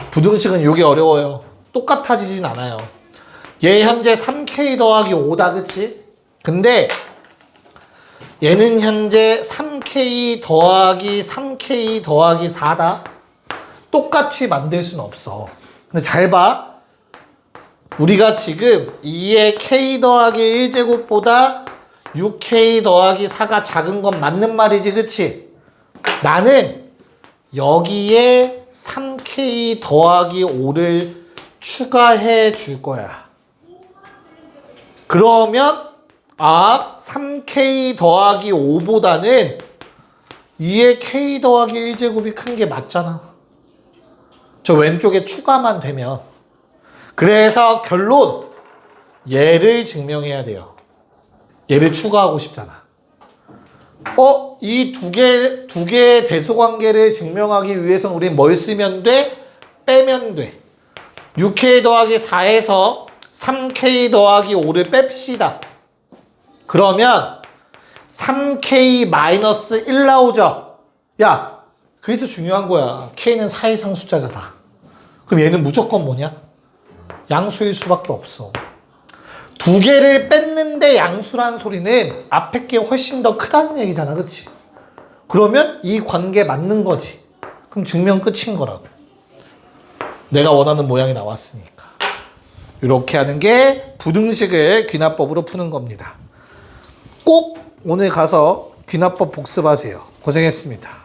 부등식은 이게 어려워요. 똑같아지진 않아요. 얘 현재 3k 더하기 5다, 그치? 근데 얘는 현재 3k 더하기 3k 더하기 4다. 똑같이 만들 수는 없어. 근데 잘 봐. 우리가 지금 2의 k 더하기 1제곱보다 6k 더하기 4가 작은 건 맞는 말이지, 그치? 나는 여기에 3k 더하기 5를 추가해 줄 거야. 그러면 3k 더하기 5보다는 2의 k 더하기 1제곱이 큰 게 맞잖아. 저 왼쪽에 추가만 되면. 그래서 결론, 얘를 증명해야 돼요. 얘를 추가하고 싶잖아. 이 두 개의 대소관계를 증명하기 위해서는 우린 뭘 쓰면 돼? 빼면 돼. 6k 더하기 4에서 3k 더하기 5를 뺍시다. 그러면 3k 마이너스 1 나오죠? 야, 그래서 중요한 거야. k는 4 이상 숫자잖아. 그럼 얘는 무조건 뭐냐? 양수일 수밖에 없어. 두 개를 뺐는데 양수란 소리는 앞에 게 훨씬 더 크다는 얘기잖아. 그치? 그러면 이 관계 맞는 거지. 그럼 증명 끝인 거라고. 내가 원하는 모양이 나왔으니까. 이렇게 하는 게 부등식을 귀납법으로 푸는 겁니다. 꼭 오늘 가서 귀납법 복습하세요. 고생했습니다.